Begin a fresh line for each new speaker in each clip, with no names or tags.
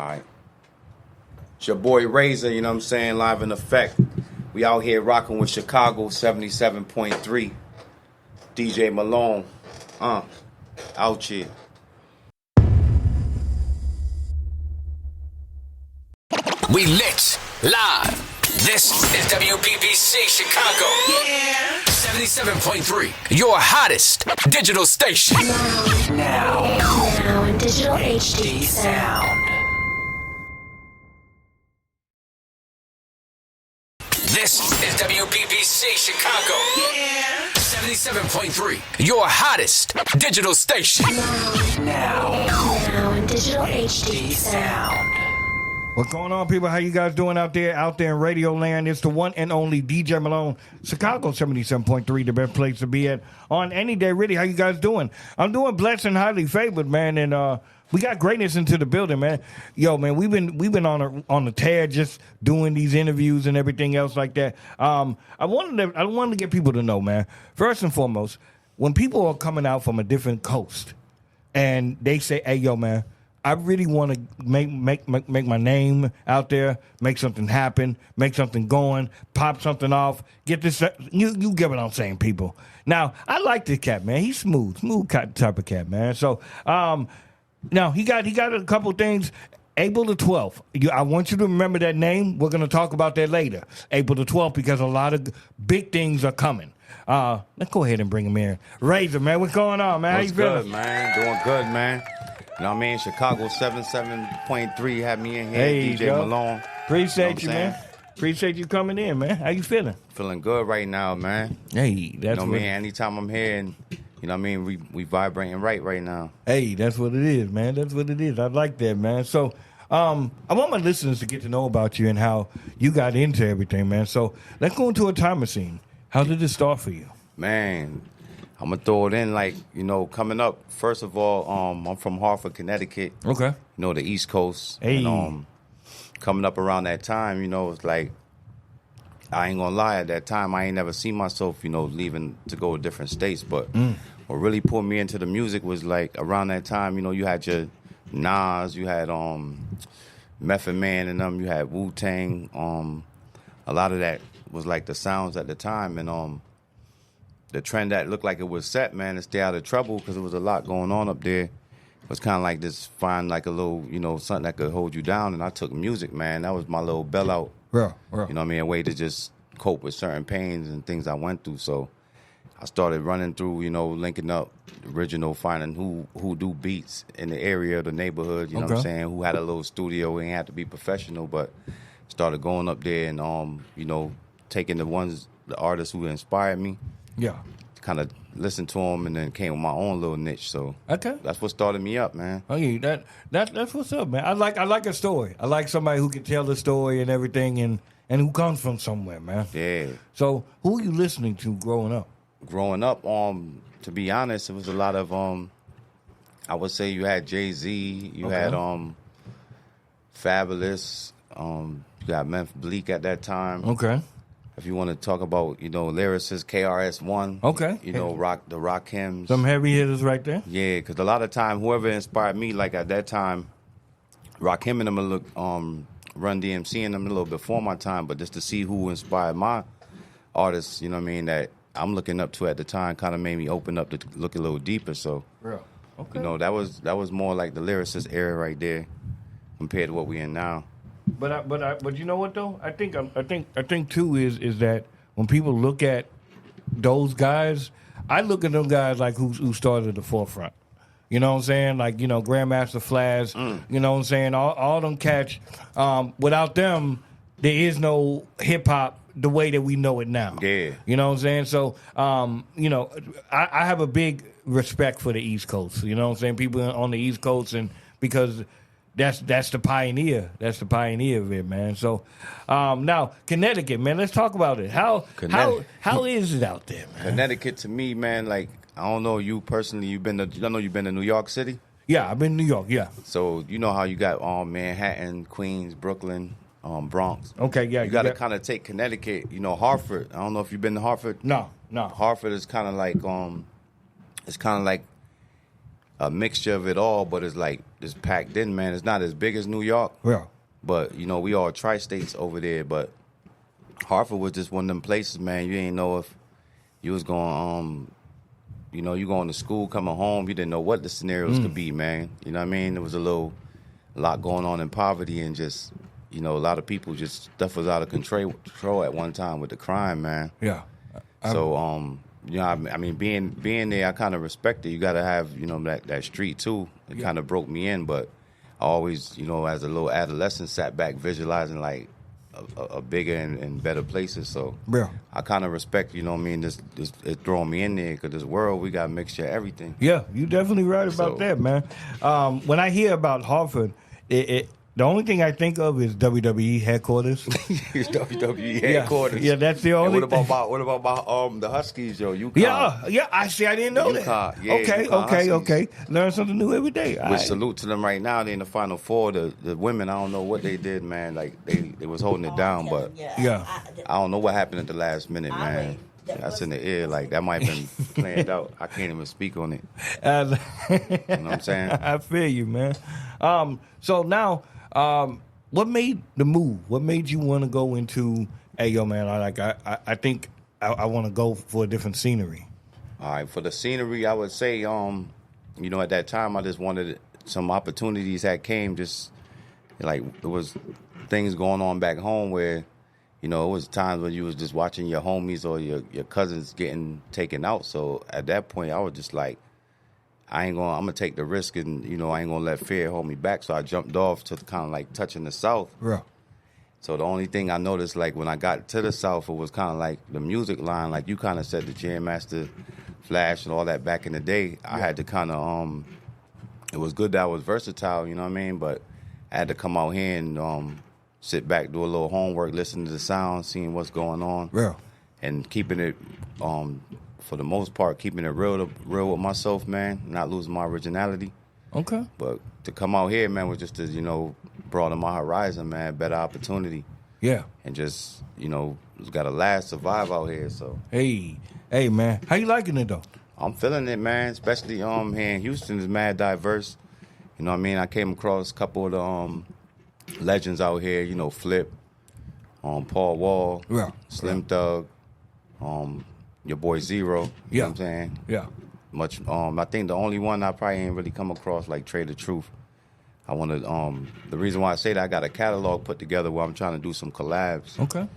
All right. It's your boy Razer, you know what I'm saying? Live in effect. We out here rocking with Chicago 77.3. DJ Malone. Out here.
We lit live. This is WBBC Chicago. Yeah. 77.3. Your hottest digital station.
Now in digital HD sound.
This is WBBC Chicago. Yeah. 77.3. Your hottest digital station.
Now in digital HD sound.
What's going on, people? How you guys doing out there in radio land? It's the one and only DJ Malone, Chicago 77.3, the best place to be at on any day. Really, how you guys doing? I'm doing blessed and highly favored, man, and we got greatness into the building, man. Yo, man, we've been on a tear just doing these interviews and everything else like that. I wanted to get people to know, man. First and foremost, when people are coming out from a different coast and they say, "Hey, yo, man, I really want to make my name out there, make something happen, make something going, pop something off, get this." You get what I'm saying, people. Now, I like this cat, man. He's smooth type of cat, man. So, now he got a couple things. April the 12th. I want you to remember that name. We're going to talk about that later. April the 12th, because a lot of big things are coming. Let's go ahead and bring him in. Razer, man, what's going on, man?
What's good, man? Doing good, man. You know what I mean? Chicago 77.3 had me in here.
Hey,
DJ Malone.
Appreciate you, man. Appreciate you coming in, man. How you feeling?
Feeling good right now, man.
Hey, that's
you know what I mean? Anytime I'm here, and you know what I mean, we vibrating right now.
Hey, that's what it is, man. That's what it is. I like that, man. So, I want my listeners to get to know about you and how you got into everything, man. So, let's go into a time machine. How did it start for you?
Man, I'm going to throw it in like, you know, coming up, first of all, I'm from Hartford, Connecticut.
Okay.
You know, the East Coast.
Hey.
And, coming up around that time, you know, it's like, I ain't going to lie, at that time, I ain't never seen myself, you know, leaving to go to different states. But what really pulled me into the music was like around that time, you know, you had your Nas, you had Method Man and them, you had Wu-Tang. A lot of that was like the sounds at the time. And the trend that looked like it was set, man, to stay out of trouble because there was a lot going on up there. It was kind of like this, find like a little, you know, something that could hold you down. And I took music, man. That was my little bailout.
Real.
You know what I mean? A way to just cope with certain pains and things I went through. So I started running through, you know, linking up original, finding who do beats in the area, the neighborhood, you know what I'm saying, who had a little studio. It ain't had to be professional, but started going up there and, you know, taking the artists who inspired me.
Yeah.
Kind of listened to them and then came with my own little niche. So
okay,
that's what started me up, man.
Okay, that's what's up, man. I like a story. I like somebody who can tell the story and everything and who comes from somewhere, man.
Yeah.
So who are you listening to growing up?
Growing up, to be honest, it was a lot of I would say you had Jay-Z, you had Fabulous, you got Memphis Bleak at that time.
Okay.
If you want to talk about, you know, lyricists, KRS-One.
Okay.
You know, the Rakims.
Some heavy hitters right there.
Yeah, because a lot of time, whoever inspired me, like at that time, Rakim and them look, Run DMC and them a little before my time, but just to see who inspired my artists, you know what I mean, that I'm looking up to at the time, kind of made me open up to look a little deeper. So,
Real. Okay.
You know, that was more like the lyricist era right there compared to what we in now.
But you know what though? I think too is that when people look at those guys, I look at them guys like who started at the forefront. You know what I'm saying? Like, you know, Grandmaster Flash. You know what I'm saying? All them cats. Without them, there is no hip hop the way that we know it now.
Yeah.
You know what I'm saying? So, you know, I have a big respect for the East Coast. You know what I'm saying? People on the East Coast, and because that's the pioneer. That's the pioneer of it, man. So now Connecticut, man. Let's talk about it. How is it out there, man?
Connecticut to me, man. Like, I don't know you personally. I know you've been to New York City.
Yeah, I've been to New York. Yeah.
So you know how you got Manhattan, Queens, Brooklyn, Bronx.
Okay, yeah.
You got to kind of take Connecticut. You know, Hartford. I don't know if you've been to Hartford.
No.
Hartford is kind of like it's kind of like a mixture of it all, but it's like it's packed in, man. It's not as big as New York,
Yeah.
but you know we all tri-states over there. But Hartford was just one of them places, man. You ain't know if you was going, you know, you going to school, coming home. You didn't know what the scenarios could be, man. You know what I mean? There was a lot going on in poverty, and just, you know, a lot of people just stuff was out of control at one time with the crime, man.
Yeah.
So, you know, I mean, being there, I kind of respect it. You got to have, you know, that street too. It kind of broke me in, but I always, you know, as a little adolescent, sat back visualizing like a bigger and better places. So
Yeah.
I kind of respect, you know what I mean, this it throwing me in there, because this world, we got a mixture of everything.
Yeah, you definitely right about
So-
that, man. When I hear about Hartford, the only thing I think of is WWE headquarters.
WWE headquarters.
Yeah, that's the only.
And what about the Huskies, yo? UConn.
Yeah. I see. I didn't know that.
UConn, yeah,
Okay,
UConn
okay.
Huskies.
Learn something new every day. All
With
right.
salute to them right now. They in the Final Four. The women, I don't know what they did, man. Like they was holding it down, but
Yeah.
I don't know what happened at the last minute, man. That's in the air. Like that might have been planned out. I can't even speak on it. You know what I'm saying?
I feel you, man. So now, what made the move? What made you want to go into? Hey, yo, man. I think I want to go for a different scenery.
All right, for the scenery, I would say, you know, at that time, I just wanted some opportunities that came. Just like there was things going on back home where, you know, it was times when you was just watching your homies or your cousins getting taken out. So at that point, I was just like, I'm gonna take the risk, and you know, I ain't gonna let fear hold me back. So I jumped off to kind of like touching the South.
Yeah.
So the only thing I noticed, like when I got to the South, it was kind of like the music line, like you kind of said, the Jam Master, Flash, and all that back in the day. I had to kind of, it was good that I was versatile, you know what I mean? But I had to come out here and sit back, do a little homework, listen to the sound, seeing what's going on,
Yeah.
and keeping it, for the most part, keeping it real with myself, man, not losing my originality.
Okay.
But to come out here, man, was just to, you know, broaden my horizon, man, better opportunity.
Yeah.
And just, you know, just got to last, survive out here. So
Hey, man. How you liking it though?
I'm feeling it, man. Especially here in Houston is mad diverse. You know what I mean? I came across a couple of the legends out here. You know, Flip, Paul Wall,
Yeah.
Slim Thug, your boy Zero. You
Yeah.
know what I'm saying?
Yeah.
Much. I think the only one I probably ain't really come across like Trey the Truth. I want to. The reason why I say that, I got a catalog put together where I'm trying to do some collabs.
Okay.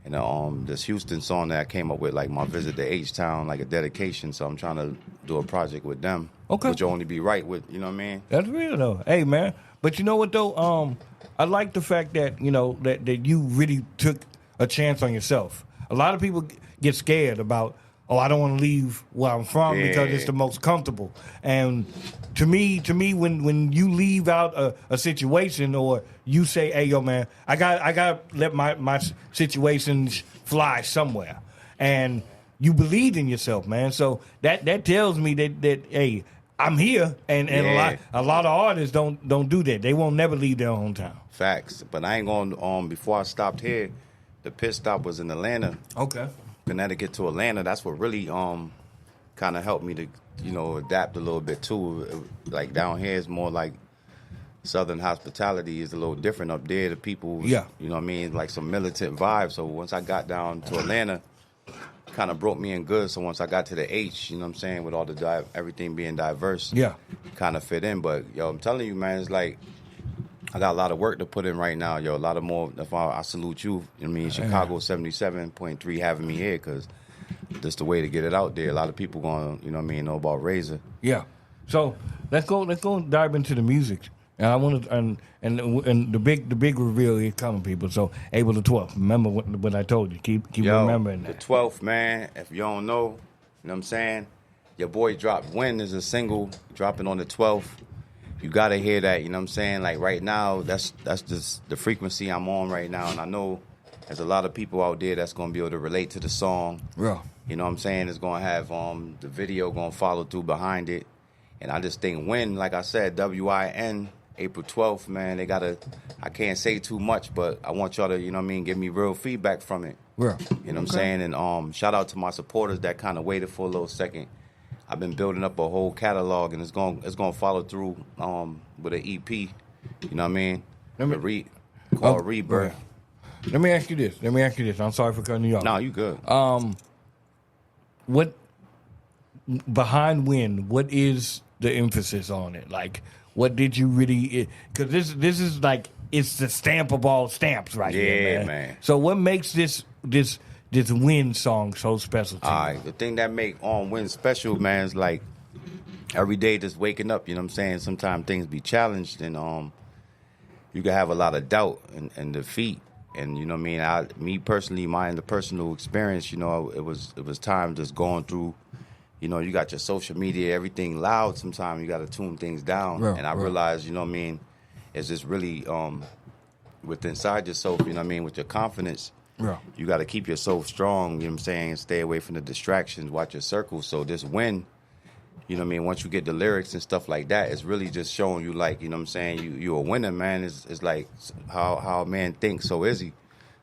And this Houston song that I came up with, like my visit to H-Town, like a dedication. So I'm trying to do a project with them.
Okay.
Which will only be right with, you know what I mean?
That's real though. Hey, man. But you know what though? I like the fact that you know that you really took a chance on yourself. A lot of people get scared about, oh, I don't want to leave where I'm from because it's the most comfortable. And to me, when you leave out a situation or you say, hey, yo, man, I got to let my situations fly somewhere. And you believe in yourself, man. So that tells me that hey, I'm here. And a lot of artists don't do that. They won't never leave their hometown.
Facts. But I ain't going, before I stopped here, the pit stop was in Atlanta.
Okay.
Connecticut to Atlanta. That's what really kind of helped me to, you know, adapt a little bit too. Like down here is more like Southern hospitality is a little different. Up there, the people, you know what I mean, like some militant vibe. So once I got down to Atlanta, kind of broke me in good. So once I got to the H, you know what I'm saying, with all the everything being diverse, kind of fit in. But yo, I'm telling you, man, it's like I got a lot of work to put in right now, yo. A lot of more. If I salute you, I mean, Chicago 77.3 having me here, because that's the way to get it out there. A lot of people going, you know what I mean, know about Razer.
Yeah. So let's go dive into the music. And I want to and the big reveal is coming, people. So April the 12th. Remember what I told you. Keep remembering that.
The 12th, man. If you don't know, you know what I'm saying. Your boy dropped "Win" is a single dropping on the 12th. You gotta hear that, you know what I'm saying? Like right now, that's just the frequency I'm on right now, and I know there's a lot of people out there that's gonna be able to relate to the song.
Yeah.
You know what I'm saying? It's gonna have the video gonna follow through behind it. And I just think "Win," like I said, WIN, April 12th, man, I can't say too much, but I want y'all to, you know what I mean, give me real feedback from it.
Yeah.
You know what I'm saying? And shout out to my supporters that kind of waited for a little second. I've been building up a whole catalog, and it's gonna follow through with an EP. You know what I mean? Called Rebirth.
Let me ask you this. I'm sorry for cutting you off.
No, you good.
What behind Win? What is the emphasis on it? Like, what did you really? Because this is like it's the stamp of all stamps, right?
Yeah,
here,
man.
So what makes this Win song so special to you?
All right, the thing that make Win special, man, is like every day just waking up. You know what I'm saying? Sometimes things be challenged, and you can have a lot of doubt and defeat. And you know what I mean? Me personally, the personal experience, you know, it was time just going through, you know, you got your social media, everything loud. Sometimes you got to tune things down. And I realized, you know what I mean, it's just really with inside yourself, you know what I mean, with your confidence. You got to keep yourself strong, you know what I'm saying, stay away from the distractions, watch your circle. So this Win, you know what I mean, once you get the lyrics and stuff like that, it's really just showing you, like, you know what I'm saying, you're a winner, man. It's like how a man thinks, so is he.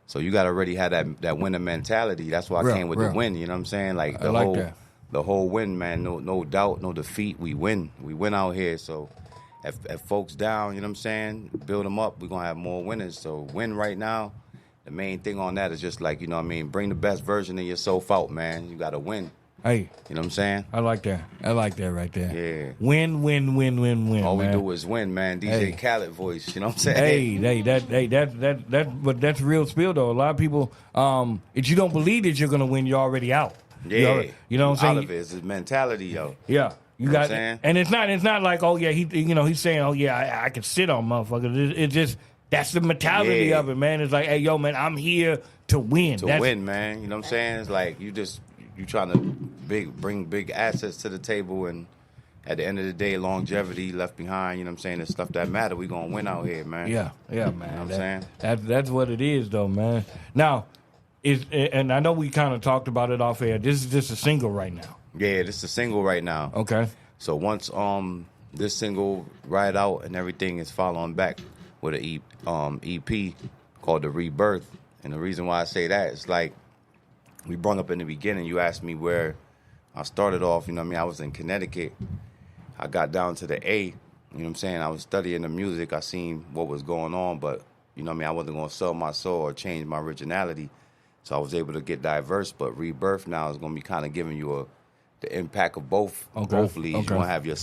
So you got to already have that winner mentality. That's why I came with the win, you know what I'm saying? Like the whole win, man, no doubt, no defeat. We win out here. So if folks down, you know what I'm saying, build them up, we're going to have more winners. So Win right now, the main thing on that is just like, you know what I mean, bring the best version of yourself out, man. You got to win.
Hey,
you know what I'm saying?
I like that right there.
Yeah.
Win.
All
man.
we do is win, man. DJ Khaled voice, you know what I'm saying?
That's real spill though. A lot of people, if you don't believe that you're gonna win, you're already out.
Yeah,
you know what I'm saying?
Out of it, it's his mentality, yo.
Yeah, you got, and it's not like, oh yeah, he's saying, oh yeah, I can sit on motherfuckers. It's just that's the mentality of it, man. It's like, hey, yo, man, I'm here to win.
To win, man. You know what I'm saying? It's like you trying to bring big assets to the table, and at the end of the day, longevity left behind, you know what I'm saying, the stuff that matter, we gonna win out here, man.
Yeah, man.
You know what I'm saying?
That's what it is, though, man. Now, and I know we kind of talked about it off air. This is just a single right now.
Yeah, this is a single right now.
Okay.
So once this single ride out and everything is following back with an EP called The Rebirth. And the reason why I say that is like, we brought up in the beginning, you asked me where I started off, you know what I mean? I was in Connecticut. I got down to the A, you know what I'm saying? I was studying the music. I seen what was going on, but, you know what I mean? I wasn't going to sell my soul or change my originality. So I was able to get diverse, but Rebirth now is going to be kind of giving you the impact of both leads.
Okay.
You're going to have your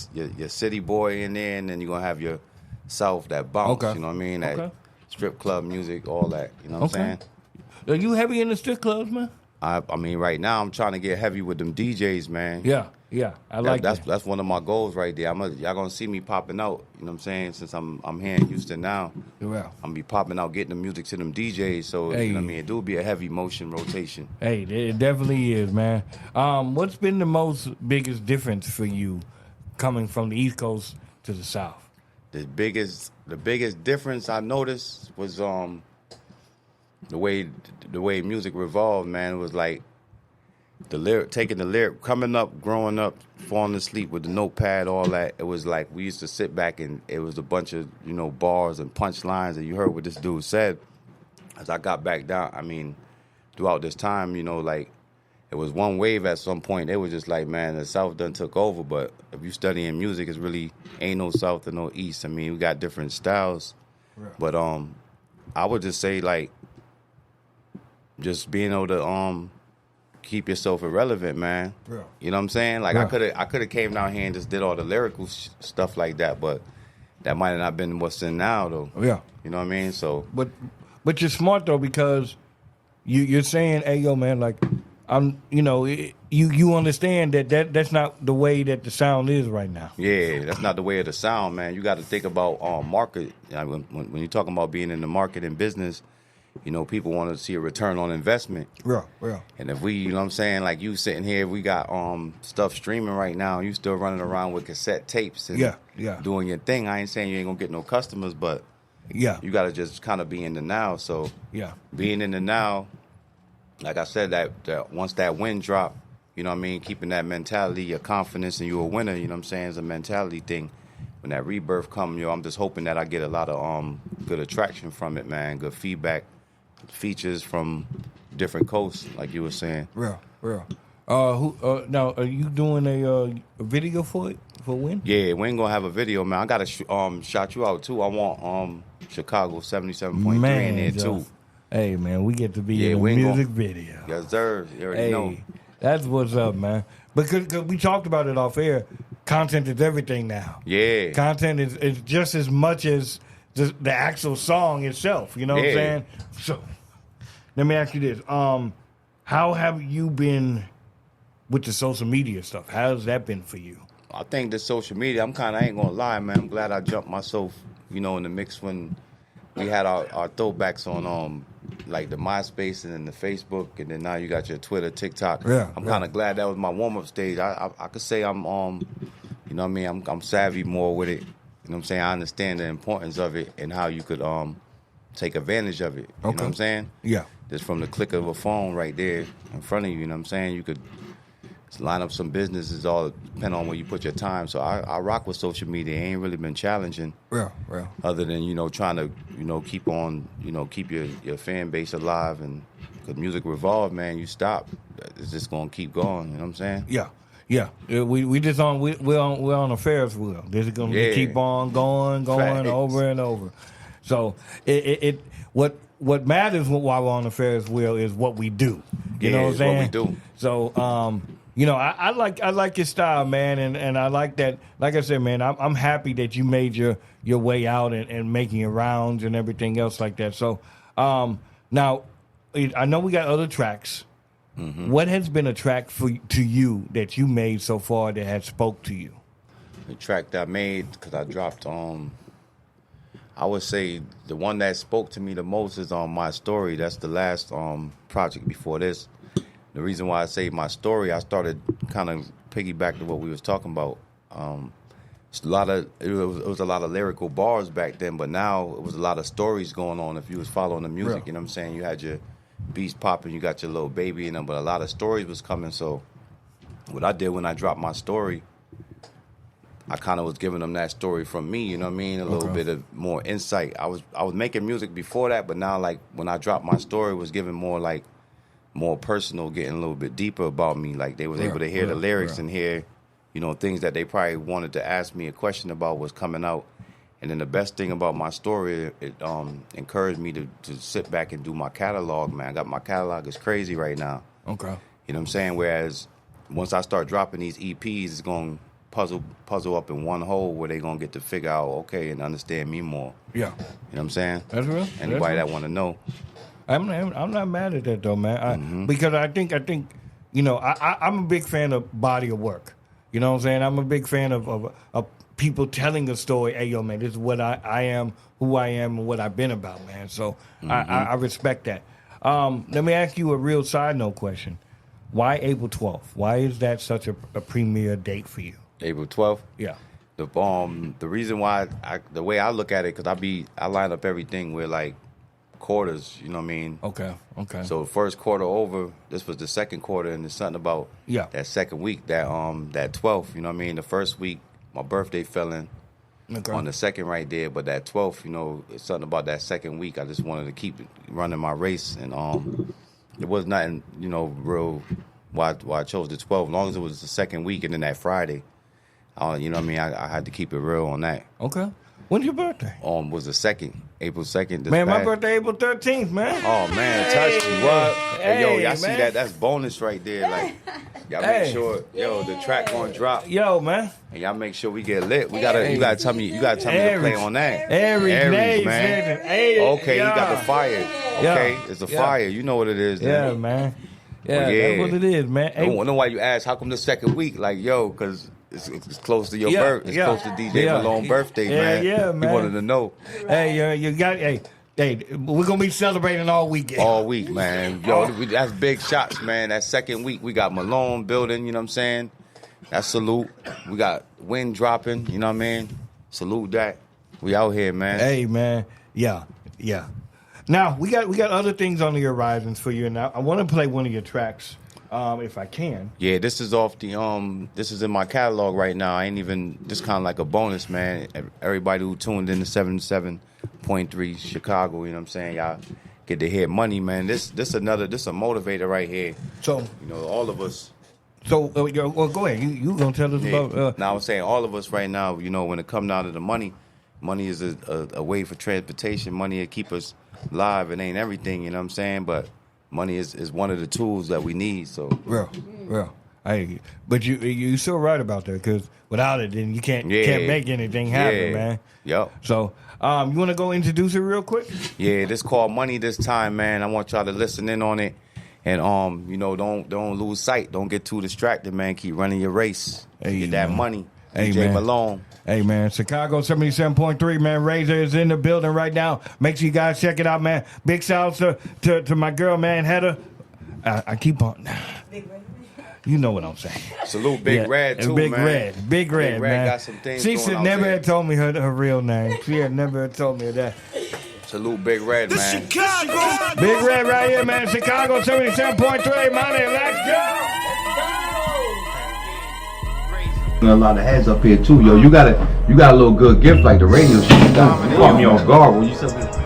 city boy in there, and then you're going to have your South, that bounce, you know what I mean? That strip club music, all that, you know what I'm saying?
Are you heavy in the strip clubs, man?
I mean, right now I'm trying to get heavy with them DJs, man.
Yeah. I like that.
That's one of my goals right there. Y'all gonna see me popping out. You know what I'm saying? Since I'm here in Houston now, I'm gonna be popping out, getting the music to them DJs. So you know what I mean, it do be a heavy motion rotation.
Hey, it definitely is, man. What's been the biggest difference for you coming from the East Coast to the South?
The biggest difference I noticed was the way music revolved, man. It was like taking the lyric, coming up, growing up, falling asleep with the notepad, all that. It was like we used to sit back and it was a bunch of, you know, bars and punchlines, and you heard what this dude said. As I got back down, I mean, throughout this time, you know, like it was one wave at some point. They were just like, man, the South done took over. But if you studying music, it's really ain't no South or no East. I mean, we got different styles. Right. But I would just say, like, just being able to keep yourself irrelevant, man. Yeah. You know what I'm saying? Like, I could have came down here and just did all the lyrical stuff like that, but that might have not been what's in now, though.
Yeah.
You know what I mean? So,
but you're smart though, because you're saying, hey, yo, man, like, you know, you understand that's not the way that the sound is right now.
Yeah, that's not the way of the sound, man. You got to think about market. When you're talking about being in the market and business, you know, people want to see a return on investment.
Yeah.
And if we, you know what I'm saying, like you sitting here, we got stuff streaming right now, you still running around with cassette tapes and doing your thing. I ain't saying you ain't going to get no customers, but you got to just kind of be in the now. So being in the now, like I said, that once that win drop, you know what I mean, keeping that mentality, your confidence, and you're a winner, you know what I'm saying, it's a mentality thing. When that rebirth comes, you know, I'm just hoping that I get a lot of good attraction from it, man, good feedback, features from different coasts, like you were saying.
Real. Now, are you doing a video for it? For when?
Yeah, we ain't gonna have a video, man. I gotta shout you out too. I want Chicago 77.3 in there too.
Hey man, we get to be
Yeah,
in a
we ain't
music video.
Yes, sir. You already know.
That's what's up, man. Because we talked about it off air. Content is everything now.
Yeah.
Content is just as much as the actual song itself. You know what I'm saying? So, let me ask you this: how have you been with the social media stuff? How's that been for you?
I think the social media, I ain't gonna lie, man. I'm glad I jumped myself, in the mix when we had our throwbacks on like the MySpace and then the Facebook, and then now you got your Twitter, TikTok.
Yeah,
I'm kind of glad that was my warm up stage. I could say I'm I'm savvy more with it. You know what I'm saying? I understand the importance of it and how you could take advantage of it. You know what I'm saying?
Yeah.
Just from the click of a phone right there in front of you. You know what I'm saying? You could line up some businesses, all depending on where you put your time. So I rock with social media. It ain't really been challenging.
Real.
Other than, trying to, keep on, keep your fan base alive. And because music revolve, man, you stop. It's just going to keep going. You know what I'm saying?
Yeah. We just we're on a Ferris wheel. This is going to keep on going
Facts.
over and over. So what matters while we're on the Ferris wheel is what we do. You know what I'm saying?
What we do.
So I like your style, man, and I like that. Like I said, man, I'm happy that you made your way out and making your rounds and everything else like that. So now I know we got other tracks. Mm-hmm. What has been a track to you that you made so far that has spoke to you?
The track that I made, because I dropped I would say the one that spoke to me the most is on My Story. That's the last project before this. The reason why I say My Story, I started kind of piggyback to what we was talking about. It was a lot of lyrical bars back then, but now it was a lot of stories going on. If you was following the music, you know what I'm saying? You had your beats popping, you got your little baby in them, but a lot of stories was coming. So what I did when I dropped My Story, I kind of was giving them that story from me, you know what I mean? A little bit of more insight. I was making music before that, but now like when I dropped My Story, it was giving more personal, getting a little bit deeper about me. Like they was able to hear the lyrics and hear, things that they probably wanted to ask me a question about was coming out. And then the best thing about My Story, it encouraged me to sit back and do my catalog, man. I got my catalog is crazy right now.
Okay.
You know what I'm saying? Whereas once I start dropping these EPs, it's going to puzzle up in one hole where they're going to get to figure out, okay, and understand me more.
Yeah.
You know what I'm saying?
That's real.
Anybody that want to know.
I'm not mad at that though, man. Because I think I'm a big fan of body of work. You know what I'm saying? I'm a big fan of people telling a story. Hey, yo, man, this is what I am, who I am, and what I've been about, man. So I respect that. Let me ask you a real side note question. Why April 12th? Why is that such a premier date for you?
April 12th?
Yeah.
The reason why the way I look at it, because I line up everything with like quarters, you know what I mean?
Okay.
So first quarter over, this was the second quarter, and there's something about that second week, that 12th, you know what I mean? The first week, my birthday fell in on the second right there, but that 12th, it's something about that second week. I just wanted to keep running my race, and it was nothing, real why I chose the 12th, as long as it was the second week and then that Friday. You know what I mean? I had to keep it real on that.
Okay. When's your birthday?
Was the 2nd, April 2nd.
Man, my birthday April 13th, man.
Oh, man, touch me. What? Hey, yo, y'all see that? That's bonus right there. Like, y'all make sure, the track gonna drop.
Yo, man.
And y'all make sure we get lit. You gotta tell me to play on that.
Aries,
man. Okay, you got the fire. Okay, it's a fire. You know what it is.
Yeah, man. Yeah, that's what it is, man.
I don't know why you ask. How come the second week? Like, because it's close to your birth. It's close to DJ Malone's birthday, man. Yeah, man. He wanted to know.
Hey, you got. Hey, we're gonna be celebrating all weekend.
All week, man. Yo, that's big shots, man. That second week, we got Malone building. You know what I'm saying? That's salute. We got wind dropping. You know what I mean? Salute that. We out here, man.
Hey, man. Yeah. Now we got other things on the horizons for you, and I want to play one of your tracks, if I can.
Yeah, this is off the this is in my catalog right now. I ain't even, this kind of like a bonus, man. Everybody who tuned in to 77.3 Chicago, you know what I'm saying? Y'all get to hear money, man. This a motivator right here.
So
all of us
So, well, go ahead. You gonna tell us about?
Now I was saying all of us right now. When it comes down to the money, money is a way for transportation. Money to keep us live. It ain't everything. You know what I'm saying? But money is one of the tools that we need. So
Well. But you so right about that, because without it, then you can't make anything happen, man.
Yep.
So, you want to go introduce it real quick?
Yeah, this called Money this time, man. I want y'all to listen in on it, and don't lose sight. Don't get too distracted, man. Keep running your race. Get that money. DJ Malone.
Hey, man, Chicago 77.3, man. Razer is in the building right now. Make sure you guys check it out, man. Big shouts to my girl, man, Hedda. I keep on. You know what I'm saying.
Salute Big Red, too,
Big
man.
Red. Big Red, man.
Got some things
she
going
should
out
never
there.
have told me her real name. She had never told me that.
Salute Big Red, man.
Chicago. Big Red right here, man. Chicago 77.3. Money, let's go.
A lot of heads up here too, yo. You got a little good gift like the radio shit. You caught me off guard when you said that.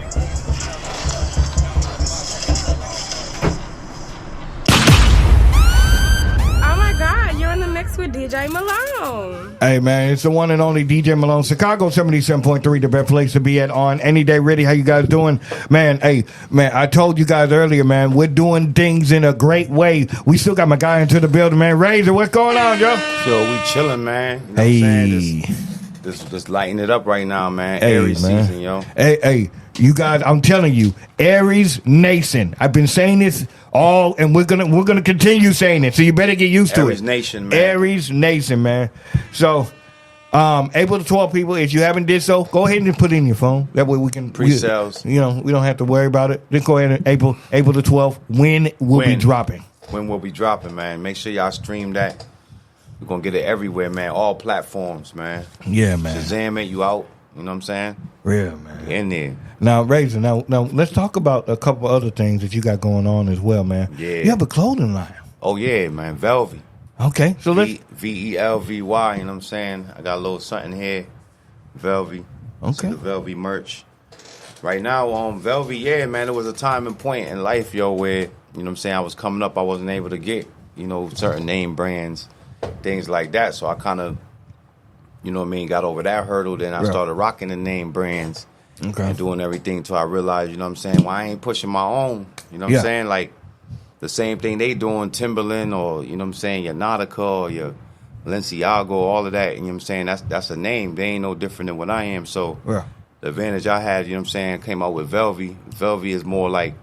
With DJ Malone.
Hey, man, it's the one and only DJ Malone. Chicago 77.3, the best place to be at on any day. Ready? How you guys doing? Man, hey, man, I told you guys earlier, man, we're doing things in a great way. We still got my guy into the building, man. Razer, what's going on, yo?
Yo, we chilling, man. You know
Hey.
what I'm saying? Just lighting it up right now, man.
Hey,
Aries
man.
season, yo.
Hey, you guys, I'm telling you, Aries Nation. I've been saying this all, and we're gonna continue saying it. So you better get used to it.
Aries Nation, man.
Aries Nation, man. So, April the 12th, people, if you haven't did so, go ahead and put it in your phone. That way we can
Pre-sales.
We don't have to worry about it. Just go ahead and April the 12th. When will be dropping?
When we'll be dropping, man. Make sure y'all stream that. We're gonna get it everywhere, man. All platforms, man.
Yeah, man.
Shazam it, you out. You know what I'm saying?
Real, man.
In there.
Now, Razer, now let's talk about a couple other things that you got going on as well, man.
Yeah.
You have a clothing line.
Oh yeah, man. Velvy.
Okay, so let's.
VELVY, you know what I'm saying? I got a little something here. Velvy.
Okay.
The Velvy merch. Right now, Velvy, yeah, man, there was a time and point in life, yo, where, you know what I'm saying, I was coming up, I wasn't able to get, certain name brands, things like that. So I kind of, got over that hurdle. Then I started rocking the name brands and doing everything till I realized, you know what I'm saying, well, I ain't pushing my own. You know what I'm saying? Like, the same thing they doing, Timberland or, you know what I'm saying, your Nautica or your Balenciaga, all of that, you know what I'm saying? That's a name. They ain't no different than what I am. So the advantage I had, you know what I'm saying, came out with Velvy. Velvy is more like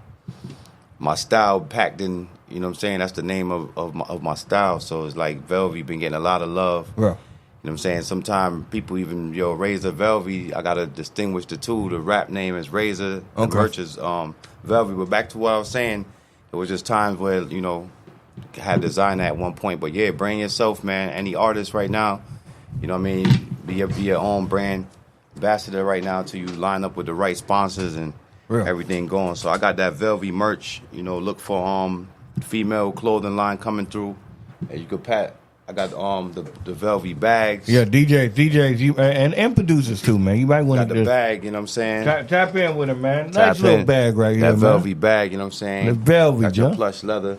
my style packed in, you know what I'm saying? That's the name of my style. So it's like Velvy been getting a lot of love. You know what I'm saying? Sometimes people even, Razer Velvy, I got to distinguish the two. The rap name is Razer, the merch is Velvy. But back to what I was saying, it was just times where, had design at one point. But yeah, bring yourself, man. Any artist right now, you know what I mean? Be your own brand ambassador right now till you line up with the right sponsors and everything going. So I got that Velvy merch. Look for female clothing line coming through. And you could pat. I got the Velvy bags.
Yeah, DJs, you and producers too, man. You might want
got the bag, you know what I'm saying?
Tap in with it, man. Nice little bag right here,
that
man.
Velvy bag, you know what I'm saying?
The Velvy,
got your plush leather.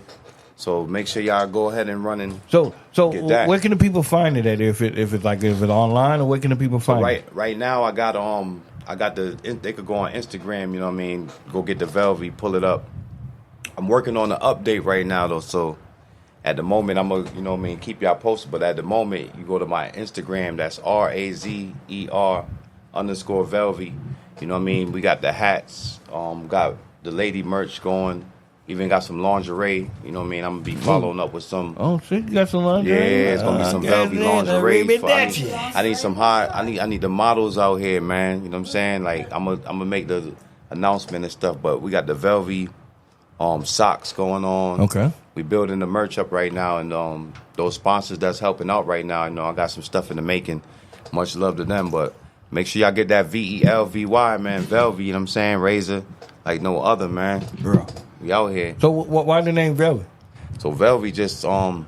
So make sure y'all go ahead and run and
So
get that.
where can the people find it at? If it's online, or where can the people find it?
Right now I got they could go on Instagram, you know what I mean? Go get the Velvy, pull it up. I'm working on the update right now though, so at the moment I'm gonna, you know what I mean, keep y'all posted, but at the moment you go to my Instagram, that's RAZER_Velvy. You know what I mean? We got the hats, got the lady merch going. Even got some lingerie, you know what I mean? I'm going to be following up with some.
Oh, shit, you got some lingerie?
Yeah, it's going to be some Velvy lingerie. I need some I need the models out here, man. You know what I'm saying? Like, I'm gonna make the announcement and stuff, but we got the Velvy socks going on.
Okay.
We building the merch up right now, and those sponsors that's helping out right now, I got some stuff in the making. Much love to them, but make sure y'all get that VELVY, man. Velvy, you know what I'm saying? Razer, like no other, man.
Bro.
We out here.
So why the name Velvy?
So Velvy just I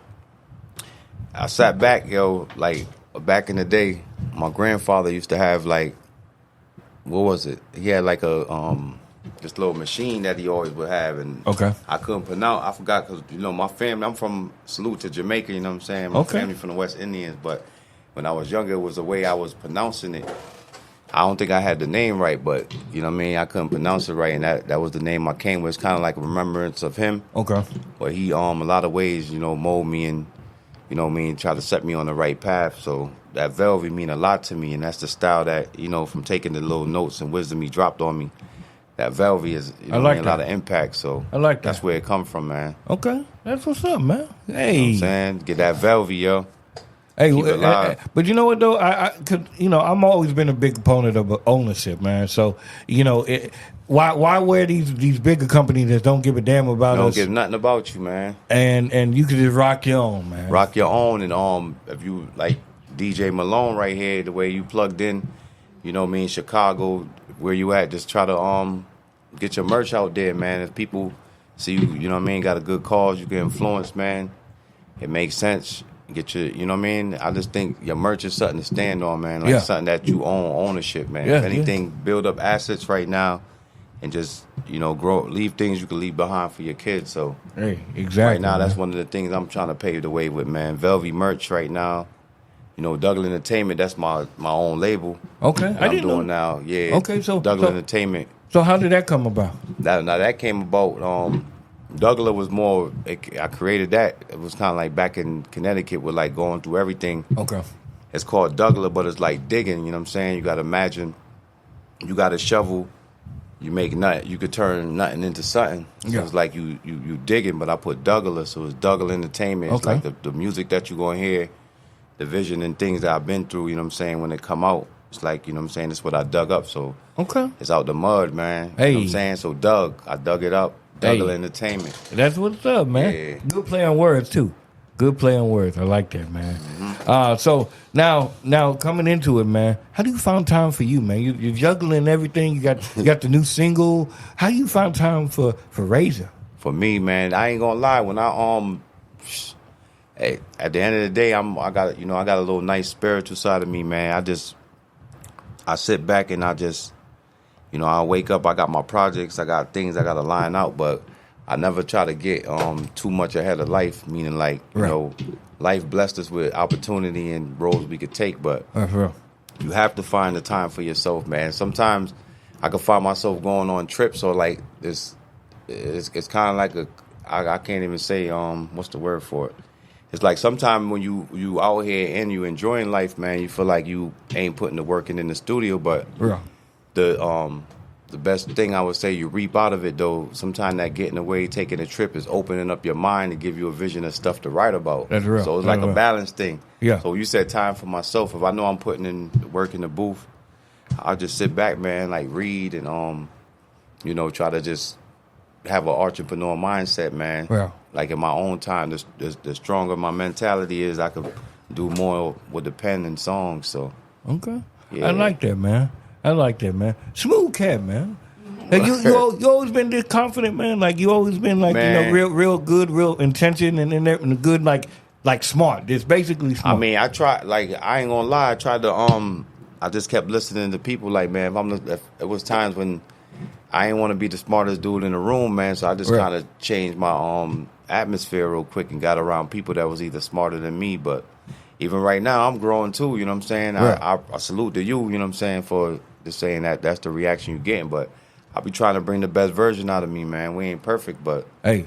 sat back, like back in the day, my grandfather used to have like, what was it? He had like a this little machine that he always would have, and
Okay.
I couldn't pronounce. I forgot because my family. I'm from Salute to Jamaica. You know what I'm saying? My
Okay.
family from the West Indians, but when I was younger, it was the way I was pronouncing it. I don't think I had the name right, but you know what I mean. I couldn't pronounce it right, and that was the name I came with. It's kind of like a remembrance of him.
Okay.
But he a lot of ways mold me and try to set me on the right path. So that Velvet mean a lot to me, and that's the style that from taking the little notes and wisdom he dropped on me. That Velvet is
I like
a lot of impact. So
I like that.
That's where it come from, man.
Okay, that's what's up, man. Hey,
You know what I'm saying? Get that Velvet, yo.
Hey,
Keep it alive.
but you know what though? I'm always been a big proponent of ownership, man. So why wear these bigger companies that don't give a damn about
Don't
us?
give nothing about you, man.
And you can just rock your own, man.
Rock your own, and if you like DJ Malone right here, the way you plugged in, Chicago, where you at, just try to get your merch out there, man. If people see you, got a good cause, you can influence, man. It makes sense. Get your, I just think your merch is something to stand on, man. Like something that you own, ownership, man.
Yeah,
if anything, build up assets right now, and just grow, leave things you can leave behind for your kids. So
Hey, exactly.
right now,
man.
that's one of the things I'm trying to pave the way with, man. Velvet merch right now. Dougal Entertainment, that's my own label.
Okay,
that
I
I'm
didn't
doing
know.
now. Yeah.
Okay, so
Dougal Entertainment.
So how did that come about?
That came about. Douglas was more. I created that. It was kind of like back in Connecticut, with like going through everything.
Okay.
It's called Douglas, but it's like digging. You know what I'm saying? You got to imagine. You got a shovel. You make nothing. You could turn nothing into something. So
Yeah.
it's like you digging, but I put Douglas, so it's Douglas Entertainment. It's
Okay.
like the music that you're gonna hear, the vision and things that I've been through. You know what I'm saying? When they come out, it's like what I'm saying. It's what I dug up. So
Okay.
it's out the mud, man.
Hey.
You know what I'm saying? So I dug it up.
Hey.
Douglas Entertainment.
That's what's up, man.
Yeah.
Good play on words too. Good play on words. I like that, man. So now coming into it, man. How do you find time for you, man? You're juggling everything. You got the new single. How do you find time for Razer?
For me, man, I ain't gonna lie. When hey, at the end of the day, I got a little nice spiritual side of me, man. I sit back and I wake up. I got my projects. I got things I got to line out, but I never try to get too much ahead of life. Meaning, like life blessed us with opportunity and roads we could take, but you have to find the time for yourself, man. Sometimes I can find myself going on trips or like this. It's kind of like I can't even say what's the word for it. It's like sometimes when you out here and you enjoying life, man, you feel like you ain't putting the work in the studio, but the best thing I would say you reap out of it, though, sometimes that getting away, taking a trip is opening up your mind to give you a vision of stuff to write about.
That's real.
So it's like a balance thing.
Yeah.
So you said time for myself. If I know I'm putting in work in the booth, I'll just sit back, man, like read and try to just have an entrepreneur mindset, man.
Yeah.
Like in my own time, the stronger my mentality is, I could do more with the pen and songs. So
Okay.
Yeah.
I like that, man. Smooth cat, man. Like you always been this confident, man. Like you always been like
Man.
real good, real intention, and good like smart. It's basically smart.
I mean, I tried. Like I ain't gonna lie, I tried to. I just kept listening to people. Like, man, if it was times when I ain't want to be the smartest dude in the room, man. So I just kind of changed my atmosphere real quick and got around people that was either smarter than me. But even right now, I'm growing too. You know what I'm saying?
Right.
I salute to you. You know what I'm saying, for just saying that's the reaction you're getting. But I be trying to bring the best version out of me, man. We ain't perfect, but
Hey,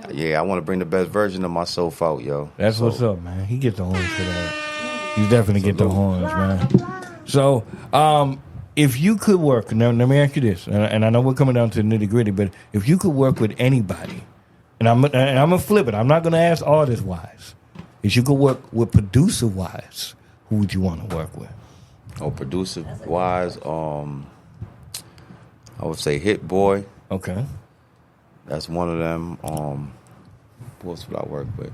yeah, I want to bring the best version of myself out, yo.
that's what's up, man. He gets the horns for that. You definitely get the horns, man. So, if you could work, now let me ask you this, and I know we're coming down to the nitty gritty, but if you could work with anybody, and I'm gonna flip it. I'm not gonna ask artist wise. If you could work with producer wise, who would you want to work with?
Oh, producer wise, I would say Hit Boy.
Okay.
That's one of them. Who else would I work with?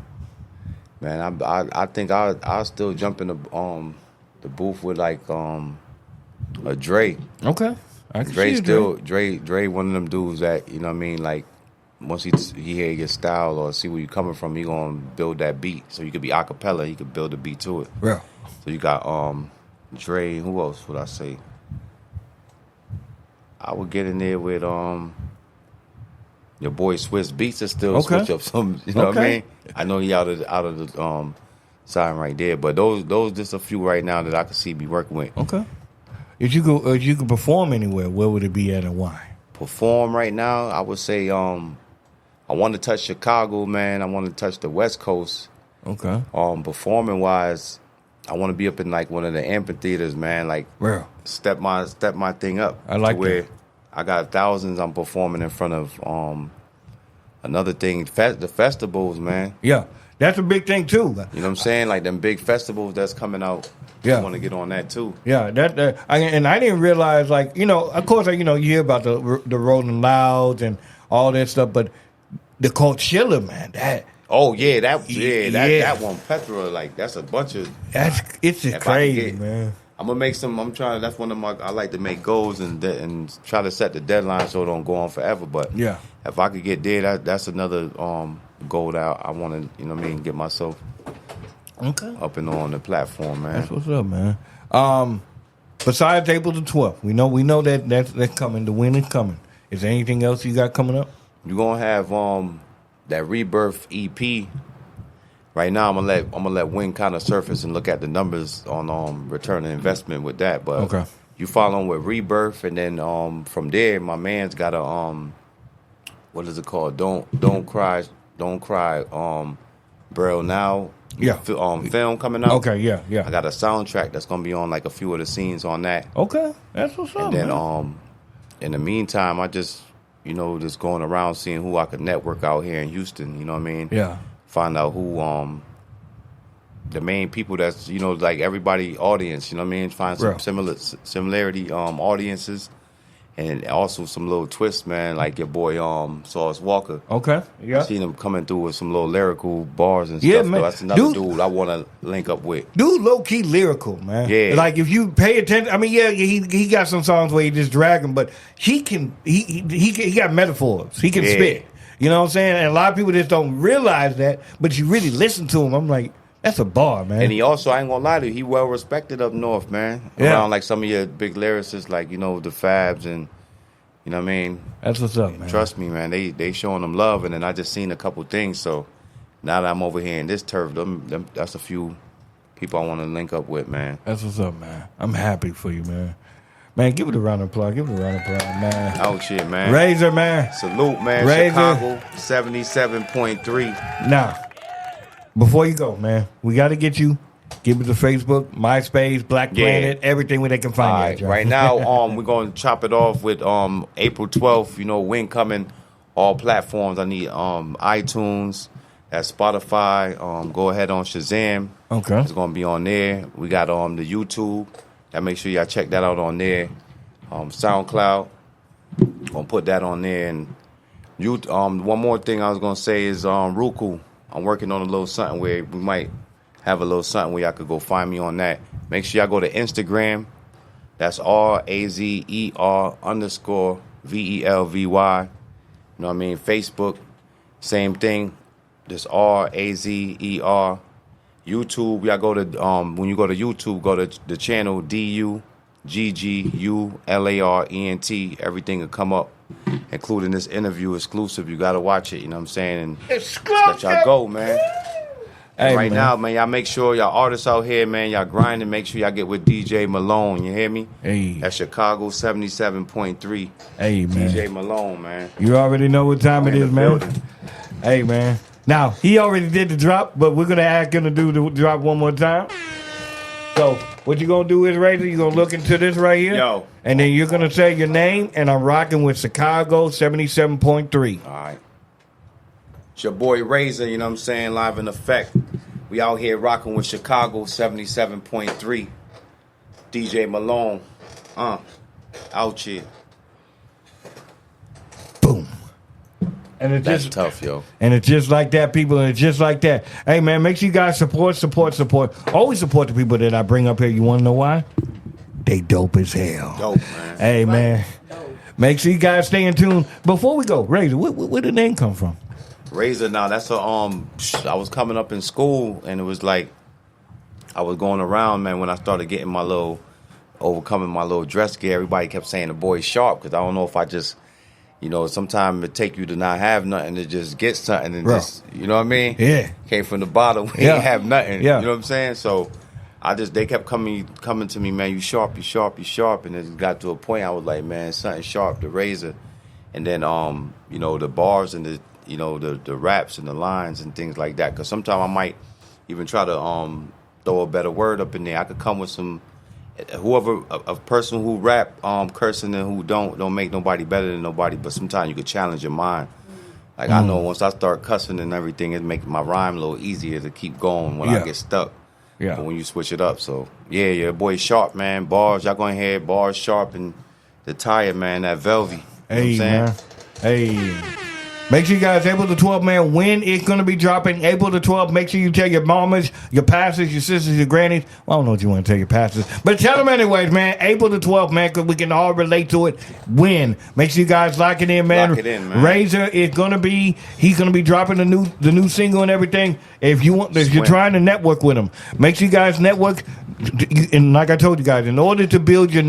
Man, I think I'll still jump in the booth with like a Dre.
Okay. I can
Dre
see it,
Dre one of them dudes that, you know what I mean, like once he hear your style or see where you coming from, he gonna build that beat. So you could be acapella, he could build a beat to it.
Yeah.
So you got Dre, who else would I say? I would get in there with your boy Swiss Beats is still
Okay.
switch up some. You know what I
Okay.
mean? I know he out of the sign right there, but those just a few right now that I could see me working with.
Okay. If you could perform anywhere, where would it be at and why?
Perform right now, I would say I want to touch Chicago, man. I want to touch the West Coast.
Okay.
Performing wise, I want to be up in like one of the amphitheaters, man. Like
Real.
step my thing up.
I like
to where
that.
I got thousands. I'm performing in front of another thing, the festivals, man.
Yeah. That's a big thing too.
You know what I'm saying? Like them big festivals that's coming out.
Yeah.
I want to get on that too.
Yeah, I didn't realize, like, of course, you hear about the Rolling Louds and all that stuff, but the Coachella, man, that
Oh yeah, that one Petra, like that's a bunch of.
it's just
If I
crazy,
can get-
man.
I'm gonna make some. I'm trying. That's one of my. I like to make goals and try to set the deadline so it don't go on forever. But
Yeah.
if I could get there, that's another goal that I want to. You know what I mean? Get myself
Okay,
up and on the platform, man.
that's what's up, man. Besides April the 12th, we know that's coming. The win is coming. Is there anything else you got coming up?
You're gonna have that Rebirth EP. Right now, I'm gonna let Win kind of surface and look at the numbers on return on investment with that. But
Okay.
you follow with Rebirth, and then from there, my man's got a what is it called? Don't cry, Burl Now.
Yeah.
Film coming out.
Okay, yeah.
I got a soundtrack that's gonna be on like a few of the scenes on that.
Okay, that's what's up,
And then
man.
in the meantime, I just just going around seeing who I could network out here in Houston. You know what I mean?
Yeah.
Find out who the main people that's like everybody audience. You know what I mean? Find some
Real.
similarity audiences, and also some little twists, man. Like your boy Sauce Walker.
Okay, yeah.
Seen him coming through with some little lyrical bars and
Yeah,
stuff.
man.
Though. That's another
Dude.
dude I want to link up with.
Dude, low key lyrical, man.
Yeah.
Like if you pay attention, I mean, yeah, he got some songs where he just dragging, but he got metaphors. He can
Yeah.
spit. You know what I'm saying? And a lot of people just don't realize that, but you really listen to him. I'm like, that's a bar, man.
And he also, I ain't gonna lie to you, he well respected up north, man.
Yeah.
Around like some of your big lyricists, like the Fabs and you know what I mean.
That's what's up, man.
Trust me, man. They showing them love, and then I just seen a couple things. So now that I'm over here in this turf, that's a few people I want to link up with, man.
That's what's up, man. I'm happy for you, man. Man, give it a round of applause. Give it a round of applause, man.
Oh shit, man.
Razer, man.
Salute, man.
Razer.
Chicago 77.3.
Now, before you go, man, we got to get you. Give it to Facebook, MySpace, Black
Yeah.
Planet, everything where they can find
All
you.
right,
at, John.
right now, we're gonna chop it off with April 12th. Win coming, all platforms. I need iTunes, that's Spotify. Go ahead on Shazam.
Okay.
It's gonna be on there. We got the YouTube. Y'all make sure y'all check that out on there. SoundCloud. Gonna put that on there. And one more thing I was gonna say is Roku. I'm working on a little something where we might have a little something where y'all could go find me on that. Make sure y'all go to Instagram. That's RAZER_VELVY. You know what I mean? Facebook, same thing. Just RAZER. YouTube, y'all go to when you go to YouTube, go to the channel DUGGULARENT. Everything will come up, including this interview exclusive. You gotta watch it. You know what I'm saying? And just let y'all go, man.
Hey,
Right
man.
now, man, y'all make sure y'all artists out here, man, y'all grinding. Make sure y'all get with DJ Malone. You hear me?
Hey.
That's Chicago 77.3.
Hey, man.
DJ Malone, man.
You already know what time it
In the
is, man.
building.
Hey, man. Now, he already did the drop, but we're going to ask him to do the drop one more time. So, what you going to do is, Razor, you're going to look into this right here.
Yo.
And then you're going to say your name, and I'm rocking with Chicago 77.3.
All right. It's your boy Razer, you know what I'm saying? Live in effect. We out here rocking with Chicago 77.3. DJ Malone. Out here.
Boom. And it's
That's
just
tough, yo.
And it's just like that, people. And it's just like that. Hey, man, make sure you guys support. Always support the people that I bring up here. You want to know why? They dope as hell.
Dope, man.
Hey, man. Make sure you guys stay in tune. Before we go, Razor, where did the name come from?
Razer, now that's I was coming up in school and it was like I was going around, man, when I started getting my little overcoming my little dress gear, everybody kept saying the boy's sharp because I don't know if I just, sometimes it take you to not have nothing to just get something and just, you know what I mean?
Yeah.
Came from the bottom, we ain't have nothing.
Yeah.
You know what I'm saying? So they kept coming to me, man, you sharp, and it got to a point I was like, man, something sharp, the Razer, and then the bars and the raps and the lines and things like that. Because sometimes I might even try to throw a better word up in there. I could come with some a person who rap cursing and who don't make nobody better than nobody. But sometimes you could challenge your mind. Like I know once I start cussing and everything, it make my rhyme a little easier to keep going when I get stuck.
Yeah.
But when you switch it up, so yeah, boy, sharp, man. Bars, y'all going ahead, bars sharp and the tire, man, that velvet.
Hey, man. Hey. Make sure you guys, April the 12th, man, when it's going to be dropping. April the 12th, make sure you tell your mamas, your pastors, your sisters, your grannies. Well, I don't know what you want to tell your pastors. But tell them anyways, man. April the 12th, man, because we can all relate to it. When? Make sure you guys lock it in, man.
Lock it in, man.
Razer is going to be, he's going to be dropping the new single and everything. If you're trying to network with him, make sure you guys network. And like I told you guys, in order to build your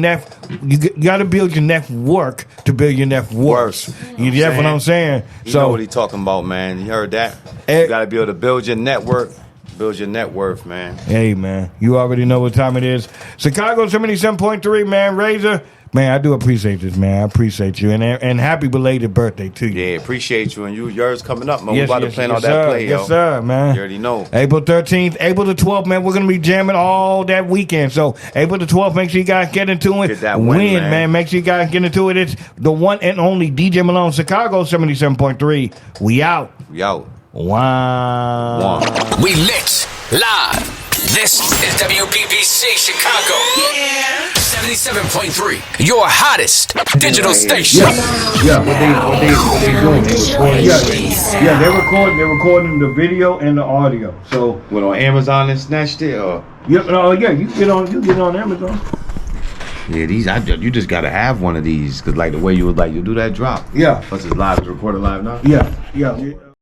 you got to build your network to build your net worth. You get what I'm saying?
You know what he talking about, man. You heard that? You got to be able to build your network, build your net worth, man.
Hey, man. You already know what time it is. Chicago 77.3, man. Razer. Man, I do appreciate this, man. I appreciate you. And happy belated birthday to you.
Yeah, appreciate you. And yours coming up, man. We're about to plan all that play, yo.
Yes, sir, man.
You already know.
April 13th, April the 12th, man. We're going to be jamming all that weekend. So, April the 12th, make sure you guys get into it.
Get that win, man.
Make sure you guys get into it. It's the one and only DJ Malone, Chicago 77.3. We out.
We out.
Wow.
We lit live. This is WBBC Chicago. Yeah. 77.3. Your hottest digital station.
Yeah, what they doing? They're recording the video and the audio. So
what, on Amazon and snatched it, or?
You get on Amazon.
Yeah, you just gotta have one of these, cause like the way you do that drop.
Yeah.
Plus it's live, it's recorded live now.
Yeah.